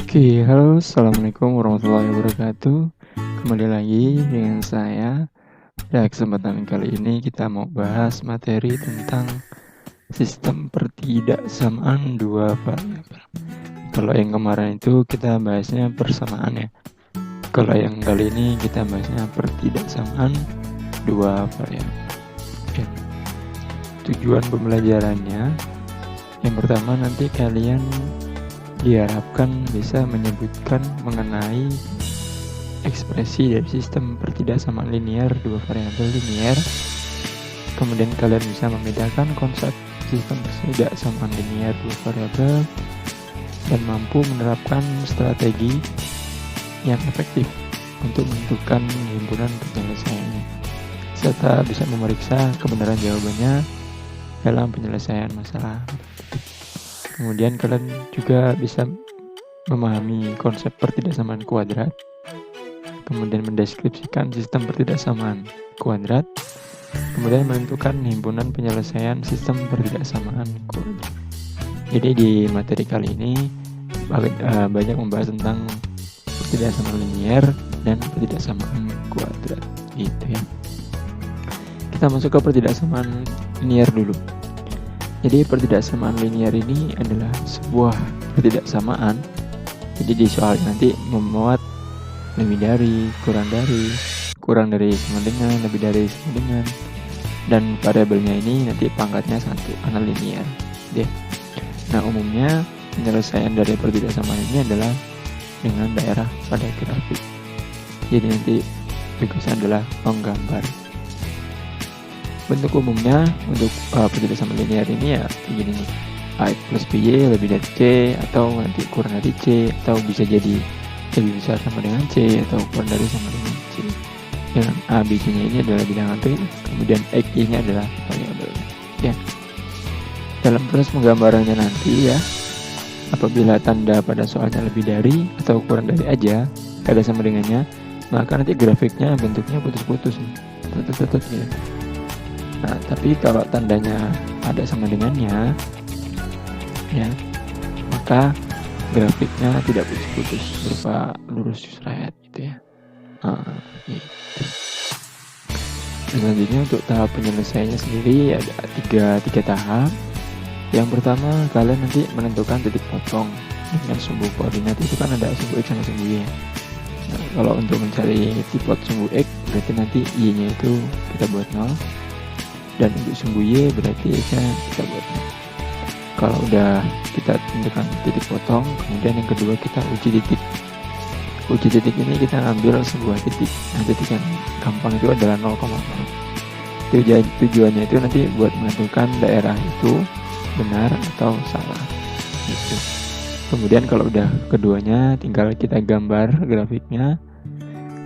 Oke, halo, assalamualaikum warahmatullahi wabarakatuh. Kembali lagi dengan saya. Pada kesempatan kali ini kita mau bahas materi tentang sistem pertidaksamaan dua variabel. Kalau yang kemarin itu kita bahasnya persamaan ya. Kalau yang kali ini kita bahasnya pertidaksamaan dua variabel. Oke. Tujuan pembelajarannya, yang pertama nanti kalian diharapkan bisa menyebutkan mengenai ekspresi dari sistem pertidaksamaan linear dua variabel linear. Kemudian kalian bisa membedakan konsep sistem pertidaksamaan linear dua variabel dan mampu menerapkan strategi yang efektif untuk menentukan himpunan penyelesaiannya, serta bisa memeriksa kebenaran jawabannya dalam penyelesaian masalah. Kemudian kalian juga bisa memahami konsep pertidaksamaan kuadrat, kemudian mendeskripsikan sistem pertidaksamaan kuadrat, kemudian menentukan himpunan penyelesaian sistem pertidaksamaan kuadrat. Jadi di materi kali ini banyak membahas tentang pertidaksamaan linear dan pertidaksamaan kuadrat gitu ya. Kita masuk ke pertidaksamaan linear dulu. Jadi pertidaksamaan linear ini adalah sebuah pertidaksamaan. Jadi di soal nanti memuat lebih dari, kurang dari sama dengan, lebih dari sama dengan, dan variabelnya ini nanti pangkatnya 1 karena linear. Oke. Nah, umumnya penyelesaian dari pertidaksamaan ini adalah dengan daerah pada grafik. Jadi nanti tugasnya adalah menggambar. Bentuk umumnya untuk pertidaksamaan linear ini ya begini nih, A plus BY lebih dari C, atau nanti kurang dari C, atau bisa jadi lebih besar sama dengan C, atau kurang dari sama dengan C. Dengan A, B, C nya ini adalah bilangan real, kemudian X, Y nya adalah variabel ya. Dalam proses penggambarannya nanti ya, apabila tanda pada soalnya lebih dari atau kurang dari aja, ada sama dengannya, maka nanti grafiknya bentuknya putus-putus nih, gitu. Nah, tapi kalau tandanya ada sama dengannya, ya, maka grafiknya tidak putus-putus berupa lurus straight gitu ya. Gitu. Dan selanjutnya untuk tahap penyelesaiannya sendiri ada tiga tahap. Yang pertama, kalian nanti menentukan titik potong dengan sumbu koordinat. Itu kan ada sumbu X sama sumbu Y. Nah, kalau untuk mencari titik sumbu X, berarti nanti Y-nya itu kita buat 0. Dan untuk sumbu Y berarti X-nya kita buat 0. Kalau udah kita tentukan titik potong, kemudian yang kedua kita uji titik. Uji titik ini kita ambil sebuah titik. Nah, titik yang gampang itu adalah 0,0. Tujuannya itu nanti buat menentukan daerah itu benar atau salah gitu. Kemudian kalau udah keduanya tinggal kita gambar grafiknya.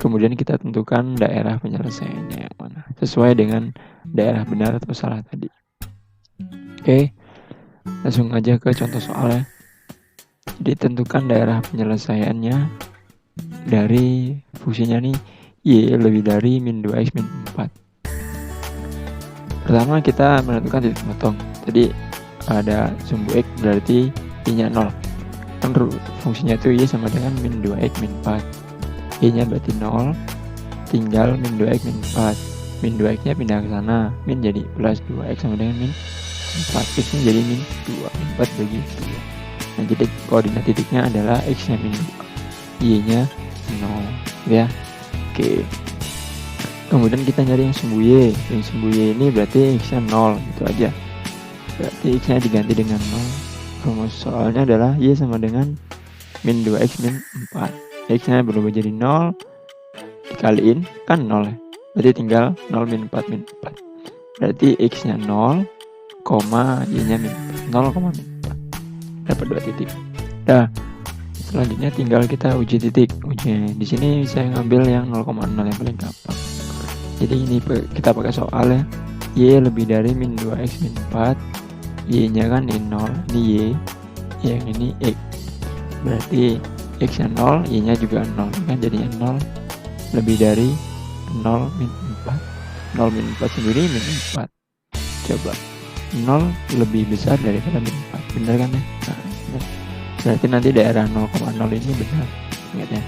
Kemudian kita tentukan daerah penyelesaiannya yang mana, sesuai dengan daerah benar atau salah tadi. Oke, langsung aja ke contoh soal ya. Jadi tentukan daerah penyelesaiannya dari fungsinya nih Y lebih dari min 2X min 4. Pertama kita menentukan titik potong. Jadi ada sumbu X berarti Y-nya 0. Kan fungsinya itu Y sama dengan min 2X min 4. Y-nya berarti 0, tinggal min 2X min 4. Min 2X-nya pindah ke sana, min jadi plus 2X sama dengan min 4. X-nya jadi min 2, min 4 bagi 2. Nah, jadi koordinat titiknya adalah X-nya min 2, Y-nya 0 ya. Oke. Kemudian kita nyari yang sumbu Y. Yang sumbu Y ini berarti X-nya 0, gitu aja. Berarti X-nya diganti dengan 0. Rumus soalnya adalah Y sama dengan min 2X min 4. X-nya berubah jadi 0, dikaliin kan 0 ya. Berarti tinggal 0 min 4 min 4. Berarti X-nya 0, Y-nya min 0, min 4. Dapat 2 titik. Nah, selanjutnya tinggal kita uji titik. Di sini saya ngambil yang 0,0 yang paling gampang. Jadi ini kita pakai soal ya. Y lebih dari min 2X min 4. Y-nya kan ini 0, ini Y. Yang ini X. Berarti X-nya 0, Y-nya juga 0, kan jadinya 0 lebih dari 0 min 4. 0 min 4 sendiri min 4. Coba 0 lebih besar daripada min 4, bener kan ya? Nah, berarti nanti daerah 0,0 ini benar. Ingat ya.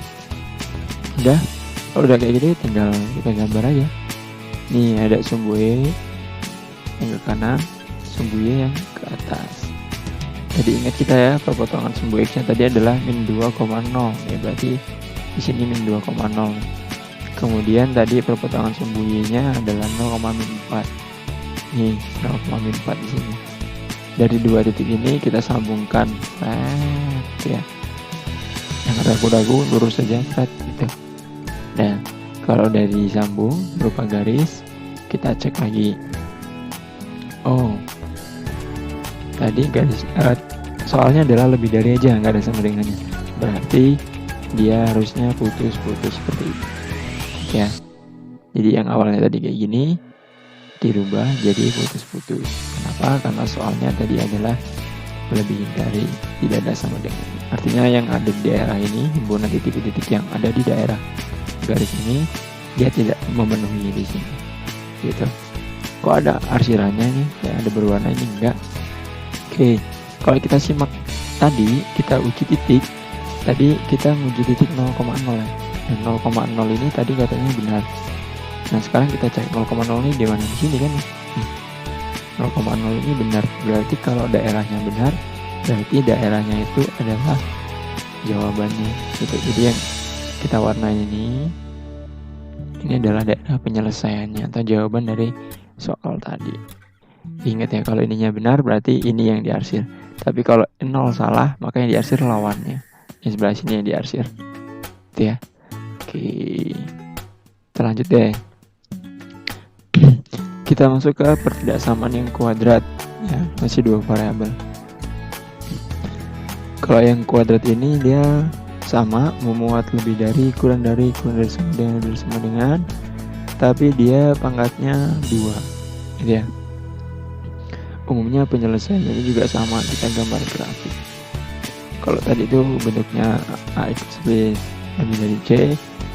Udah, kalau udah kayak gitu tinggal kita gambar aja. Nih ada sumbu E yang ke kanan, sumbu Y yang ke atas. Jadi ingat kita ya, perpotongan sumbu X nya tadi adalah min 2,0 ya, berarti di sini min 2,0. Kemudian tadi perpotongan sumbu Y nya adalah 0,4. Nih 0,4 di sini. Dari dua titik ini kita sambungkan, ya. Yang ragu-ragu lurus saja, gitu. Nah, kalau dari sambung berupa garis, kita cek lagi. Oh, tadi garis soalnya adalah lebih dari aja, nggak ada sama dengannya. Berarti dia harusnya putus-putus seperti itu, ya. Jadi yang awalnya tadi kayak gini dirubah jadi putus-putus. Kenapa? Karena soalnya tadi adalah lebih dari, tidak ada sama dengan. Artinya yang ada di daerah ini, himpunan titik-titik yang ada di daerah garis ini, dia tidak memenuhi di sini, gitu. Kok ada arsirannya nih, yang ada berwarna ini enggak? Oke, kalau kita simak tadi, kita uji titik. Tadi kita uji titik 0,0 ya. Dan 0,0 ini tadi katanya benar. Nah sekarang kita cek 0,0 ini di mana, di sini kan? 0,0 ini benar. Berarti kalau daerahnya benar, berarti daerahnya itu adalah jawabannya. Gitu. Jadi yang kita warnai ini adalah daerah penyelesaiannya atau jawaban dari soal tadi. Ingat ya, kalau ininya benar berarti ini yang diarsir. Tapi kalau 0 salah, maka yang diarsir lawannya. Yang sebelah sini yang diarsir. Gitu ya. Oke. Kita lanjut deh. Kita masuk ke pertidaksamaan yang kuadrat. Ya, masih dua variabel. Kalau yang kuadrat ini dia sama, memuat lebih dari, kurang dari sama dengan, tapi dia pangkatnya 2, gitu ya. Umumnya penyelesaiannya ini juga sama, kita gambar grafik. Kalau tadi itu bentuknya AX lebih dari C,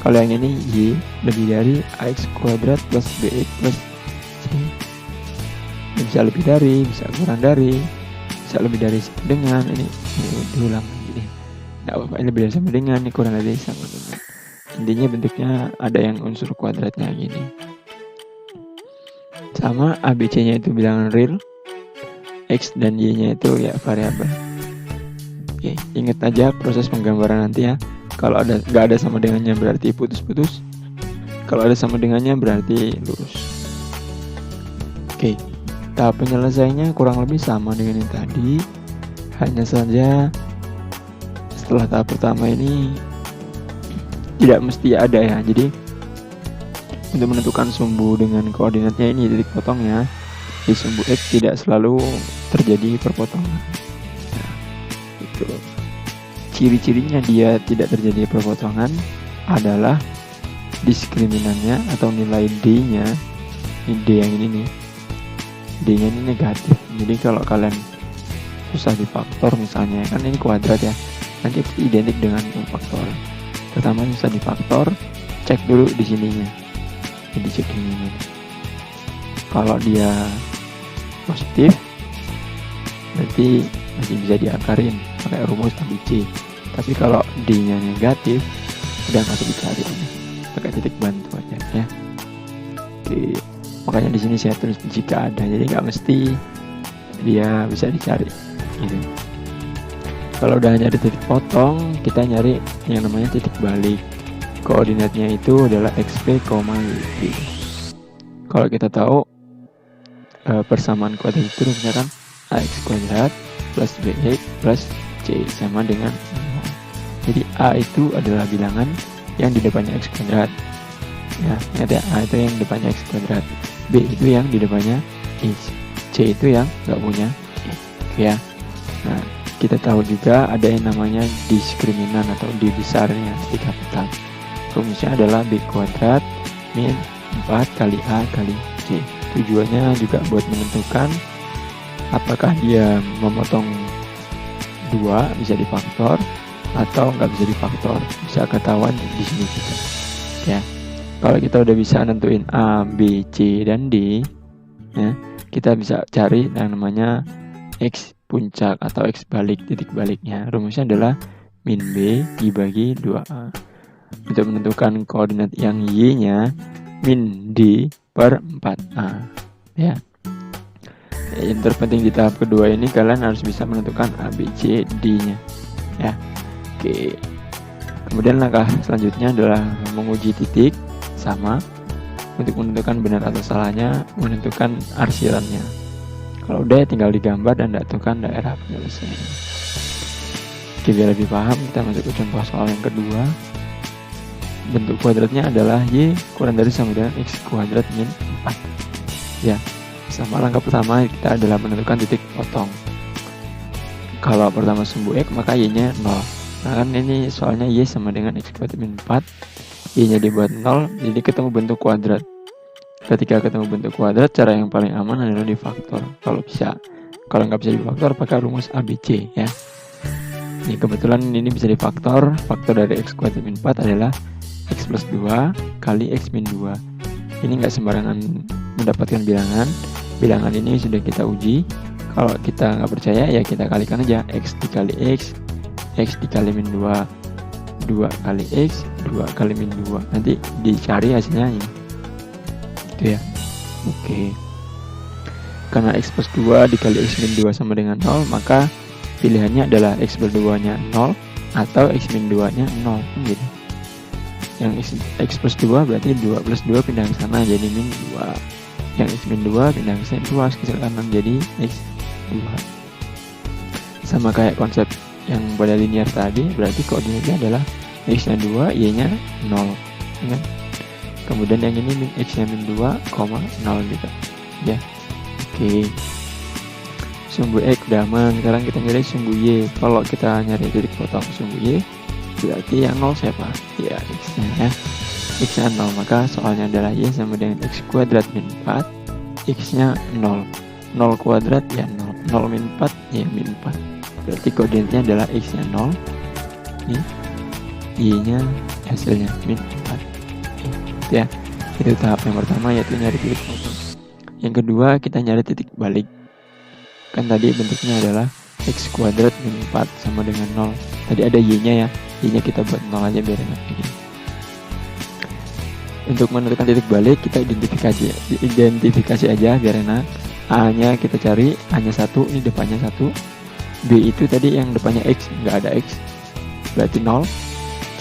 kalau yang ini Y lebih dari AX kuadrat plus BX plus C. Bisa lebih dari, bisa kurang dari, bisa lebih dari sama dengan, ini diulang gini. Nggak apa-apa, ini lebih dari sama dengan, ini kurang dari sama dengan. Intinya bentuknya ada yang unsur kuadratnya gini. Sama ABC nya itu bilangan real, X dan Y nya itu ya variabel. Oke, ingat aja proses penggambaran nanti ya. Kalau nggak ada sama dengannya berarti putus-putus. Kalau ada sama dengannya berarti lurus. Oke, tahap penyelesaiannya kurang lebih sama dengan yang tadi. Hanya saja setelah tahap pertama ini tidak mesti ada ya. Jadi untuk menentukan sumbu dengan koordinatnya ini titik potongnya, di sumbu X tidak selalu terjadi perpotongan. Nah, itu ciri-cirinya dia tidak terjadi perpotongan adalah diskriminannya atau nilai D-nya. Ini D yang ini nih, D-nya ini negatif. Jadi kalau kalian susah difaktor misalnya, kan ini kuadrat ya, nanti identik dengan faktor. Pertama susah difaktor, cek dulu di sininya. Jadi cek ini. Kalau dia positif, berarti masih bisa diakarin pakai rumus ABC. Tapi kalau D-nya negatif, udah nggak usah dicari, pakai titik bantu aja ya. Oke, makanya di sini saya tulis jika ada, jadi nggak mesti dia bisa dicari. Gitu. Kalau udah nyari titik potong, kita nyari yang namanya titik balik. Koordinatnya itu adalah XP, Y. Kalau kita tahu persamaan kuadrat itu misalkan AX kuadrat plus BX plus C sama dengan 0. Jadi A itu adalah bilangan yang di depannya X kuadrat. Ya, ingat ya, A itu yang di depannya X kuadrat. B itu yang di depannya X. C itu yang nggak punya X. Ya. Nah, kita tahu juga ada yang namanya diskriminan atau D besarnya, di kapital. Rumusnya adalah B kuadrat min 4 kali A kali C. Tujuannya juga buat menentukan apakah dia memotong 2 bisa difaktor atau nggak bisa difaktor. Bisa ketahuan di sini juga. Ya. Kalau kita udah bisa nentuin A, B, C, dan D, ya, kita bisa cari yang namanya X puncak atau X balik titik baliknya. Rumusnya adalah min B dibagi 2A. Untuk menentukan koordinat yang Y-nya min D per 4A. Ya. Yang terpenting di tahap kedua ini kalian harus bisa menentukan A, B, C, D-nya. Ya. Oke. Kemudian langkah selanjutnya adalah menguji titik sama. Untuk menentukan benar atau salahnya, menentukan arsirannya. Kalau udah tinggal digambar dan tentukan daerah penyelesaian. Oke, biar lebih paham kita masuk ke contoh soal yang kedua. Bentuk kuadratnya adalah Y kurang dari sama dengan X kuadrat min 4. Ya, sama langkah pertama kita adalah menentukan titik potong. Kalau pertama sumbu X maka Y-nya 0. Nah kan ini soalnya Y sama dengan X kuadrat min 4, Y-nya dibuat 0, jadi ketemu bentuk kuadrat. Ketika ketemu bentuk kuadrat, cara yang paling aman adalah difaktor. Kalau nggak bisa difaktor, pakai rumus ABC ya. Ini kebetulan ini bisa difaktor. Faktor dari X kuadrat min 4 adalah X plus 2 kali X min 2. Ini nggak sembarangan mendapatkan bilangan. Bilangan ini sudah kita uji. Kalau kita nggak percaya ya kita kalikan aja X dikali X, X dikali min 2, 2 kali X, 2 kali min 2. Nanti dicari hasilnya ini. Itu ya. Oke. Karena X plus 2 dikali X min 2 sama dengan 0, maka pilihannya adalah X plus 2 nya 0 atau X min 2 nya 0. Gitu. Yang X plus 2 berarti 2 plus 2 pindah ke sana jadi min 2. Yang X min 2 pindah ke sini 2 ke kanan jadi X 2. Sama kayak konsep yang pada linear tadi, berarti koordinatnya adalah X nya 2, Y nya 0 ya. Kemudian yang ini min X nya min 2, 0 gitu ya. Oke. Sumbu X udah aman, sekarang kita nyari sumbu Y. Kalau kita nyari titik potong sumbu Y, berarti yang 0 siapa? Ya X nya ya. X nya 0, maka soalnya adalah Y sama dengan X kuadrat min 4, X nya 0. 0 kuadrat ya 0, 0 min 4 ya min 4. Berarti koordinatnya adalah X nya 0, ini Y nya hasilnya min 4 ya. Itu tahap yang pertama, yaitu nyari titik potong. Yang kedua kita nyari titik balik. Kan tadi bentuknya adalah X kuadrat min 4 sama dengan 0. Tadi ada Y nya ya, Y nya kita buat 0 aja biar enak ini. Untuk menentukan titik balik kita identifikasi aja biar enak. A nya kita cari, A nya 1, ini depannya 1. B itu tadi yang depannya X, nggak ada X, berarti 0.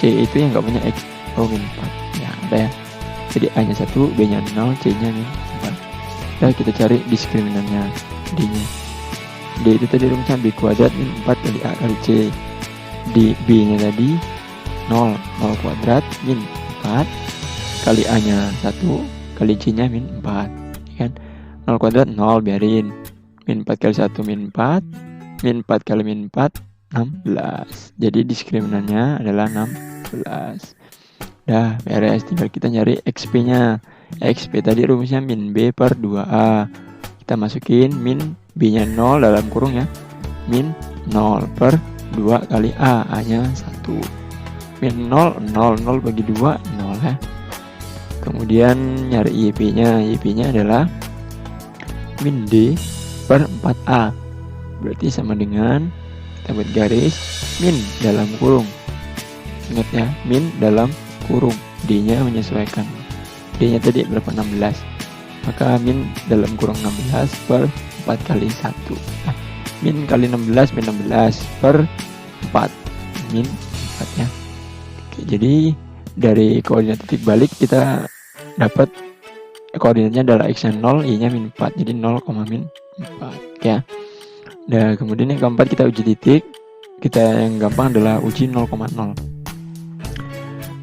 C itu yang nggak punya X, min 4 ya, ada ya. Jadi A nya 1, B nya 0, C nya min 4. Nah kita cari diskriminannya, D nya. D itu tadi rumusnya B kuadrat min 4 kali A kali C. D B nya tadi 0, 0 kuadrat min 4 kali A nya 1 kali C nya min 4 kan. 0 kuadrat 0 biarin, min 4 kali 1 min 4, min 4 kali min 4 16. Jadi diskriminannya adalah 16. Dah beres, tinggal kita nyari XP nya. XP tadi rumusnya min B per 2A. Kita masukin min B nya 0 dalam kurung ya, min 0 per 2 kali A, A nya 1. Min 0, 0, 0 bagi 2, 0 ya. Kemudian nyari YP nya. YP nya adalah min D per 4A. Berarti sama dengan, kita buat garis, min dalam kurung. Ingat ya, min dalam kurung. D nya menyesuaikan. D nya tadi berapa? 16. Maka min dalam kurung 16 per 4 kali 1. Nah, min kali 16, min 16 per 4, min 4 ya. Oke, jadi dari koordinat titik balik kita dapat koordinatnya adalah X nya 0, Y nya min 4. Jadi 0, min 4 ya. Nah kemudian yang keempat kita uji titik. Kita yang gampang adalah uji 0,0.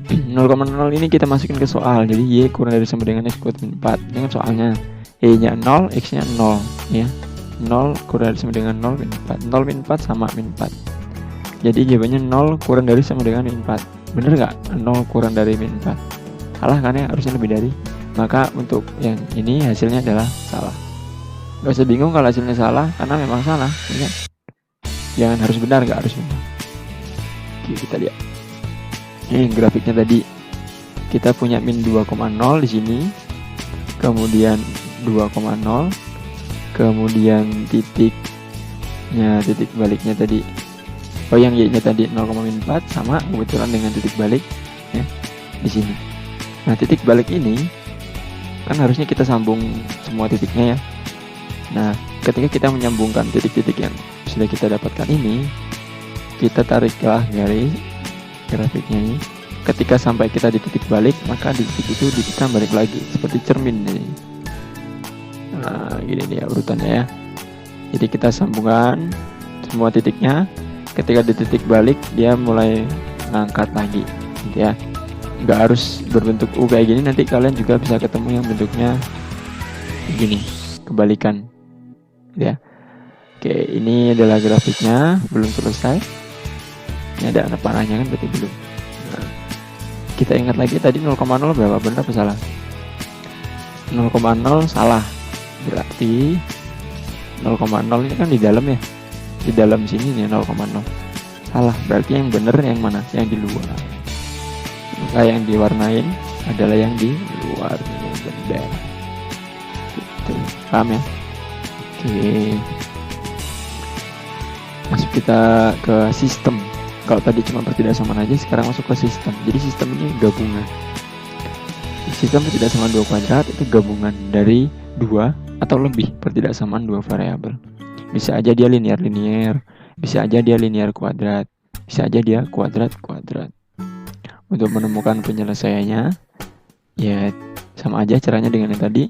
0,0 ini kita masukin ke soal. Jadi Y kurang dari sama dengan X kuadrat min 4. Dengan soalnya Y nya 0, X nya 0 ya. 0 kurang dari sama dengan 0 min 4. 0 min 4 sama min 4. Jadi jawabannya 0 kurang dari sama dengan min 4. Bener nggak? 0 kurang dari min 4. Salah kan ya, harusnya lebih dari. Maka untuk yang ini hasilnya adalah salah. Gak usah bingung kalau hasilnya salah, karena memang salah ya. Jangan harus benar, nggak harus benar. Oke, kita lihat. Ini grafiknya tadi. Kita punya min 2,0 di sini. Kemudian 2,0. Kemudian titik Ya, titik baliknya tadi, oh yang y-nya tadi 0,4 sama kebetulan dengan titik balik ya di sini. Nah, titik balik ini kan harusnya kita sambung semua titiknya ya. Nah, ketika kita menyambungkan titik-titik yang sudah kita dapatkan ini, kita tariklah garis grafiknya ini. Ketika sampai kita di titik balik, maka di titik itu kita balik lagi seperti cermin nih. Nah, gini nih ya urutannya ya. Jadi kita sambungkan semua titiknya. Ketika di titik balik, dia mulai ngangkat lagi gitu ya. Nggak harus berbentuk U kayak gini, nanti kalian juga bisa ketemu yang bentuknya gini, kebalikan ya. Oke, ini adalah grafiknya, belum selesai. Ini ada anak panahnya kan, berarti belum. Nah, kita ingat lagi tadi 0,0 berapa, benar apa salah? 0,0 salah, berarti 0,0 ini kan di dalam ya, di dalam sini nih 0,0 salah, berarti yang benar yang mana? Yang di luar. Maka yang diwarnain adalah yang di luar, yang benar gitu. Paham ya? Oke, masuk kita ke sistem. Kalau tadi cuma pertidaksamaan aja, sekarang masuk ke sistem. Jadi sistem ini gabungan. Sistem pertidaksamaan dua kuadrat itu gabungan dari dua atau lebih pertidaksamaan dua variabel. Bisa aja dia linear-linear, bisa aja dia linear kuadrat, bisa aja dia kuadrat-kuadrat. Untuk menemukan penyelesaiannya, ya sama aja caranya dengan yang tadi.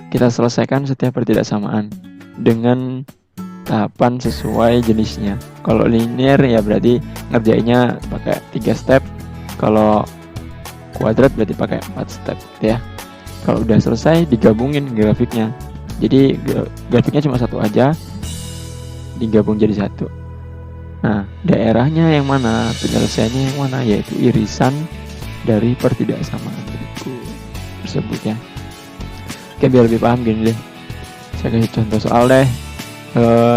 Kita selesaikan setiap pertidaksamaan dengan tahapan sesuai jenisnya. Kalau linear ya berarti ngerjainnya pakai 3 step. Kalau kuadrat berarti pakai 4 step ya. Kalau udah selesai digabungin grafiknya. Jadi grafiknya cuma satu aja, digabung jadi satu. Nah, daerahnya yang mana, penyelesaiannya yang mana, yaitu irisan dari pertidaksamaan tersebut ya. Oke, biar lebih paham gini deh, saya kasih contoh soal deh.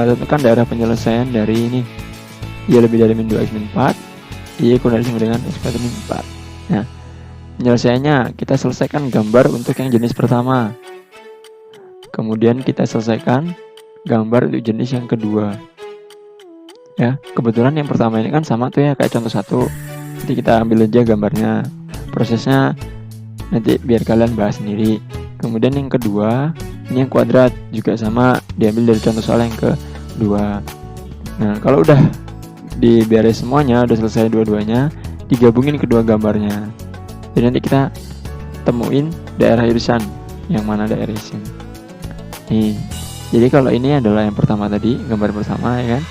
Tentukan daerah penyelesaian dari ini, y lebih dari min 2x min 4, y kurang dari sama dengan x kuadrat min 4. Nah, penyelesaiannya kita selesaikan gambar untuk yang jenis pertama, kemudian kita selesaikan gambar untuk jenis yang kedua ya. Kebetulan yang pertama ini kan sama tuh ya, kayak contoh 1. Nanti kita ambil aja gambarnya, prosesnya nanti biar kalian bahas sendiri. Kemudian yang kedua, ini yang kuadrat juga sama, diambil dari contoh soal yang kedua. Nah, kalau udah diberes semuanya, udah selesai dua-duanya, digabungin kedua gambarnya. Jadi nanti kita temuin daerah irisan, yang mana daerah irisan. Nih, jadi kalau ini adalah yang pertama tadi, gambar pertama ya kan.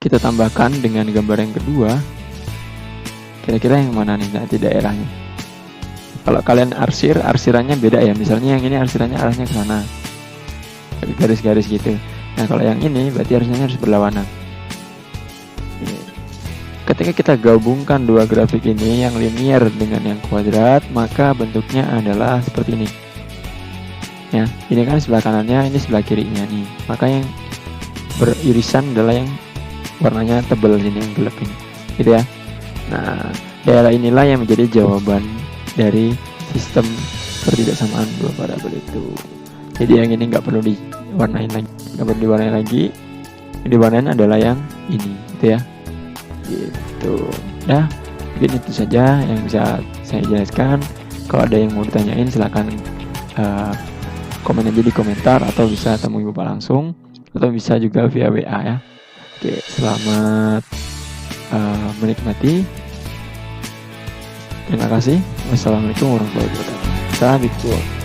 Kita tambahkan dengan gambar yang kedua, kira-kira yang mana nih nanti daerahnya. Kalau kalian arsirannya beda ya. Misalnya yang ini arsirannya arahnya ke sana, garis-garis gitu. Nah, kalau yang ini berarti arsirannya harus berlawanan. Ketika kita gabungkan dua grafik ini, yang linear dengan yang kuadrat, maka bentuknya adalah seperti ini. Ya, ini kan sebelah kanannya, ini sebelah kirinya nih. Maka yang beririsan adalah yang warnanya tebal ini, yang gelap ini, gitu ya. Nah, daerah inilah yang menjadi jawaban dari sistem pertidaksamaan dua variabel itu. Jadi yang ini nggak perlu diwarnain lagi, yang diwarnain adalah yang ini, gitu ya. Gitu. Nah, mungkin itu saja yang bisa saya jelaskan. Kalau ada yang mau ditanyain, silakan komen aja di komentar, atau bisa temui Bapak langsung, atau bisa juga via WA ya. Oke, selamat menikmati. Terima kasih. Wassalamualaikum warahmatullahi wabarakatuh. Salam.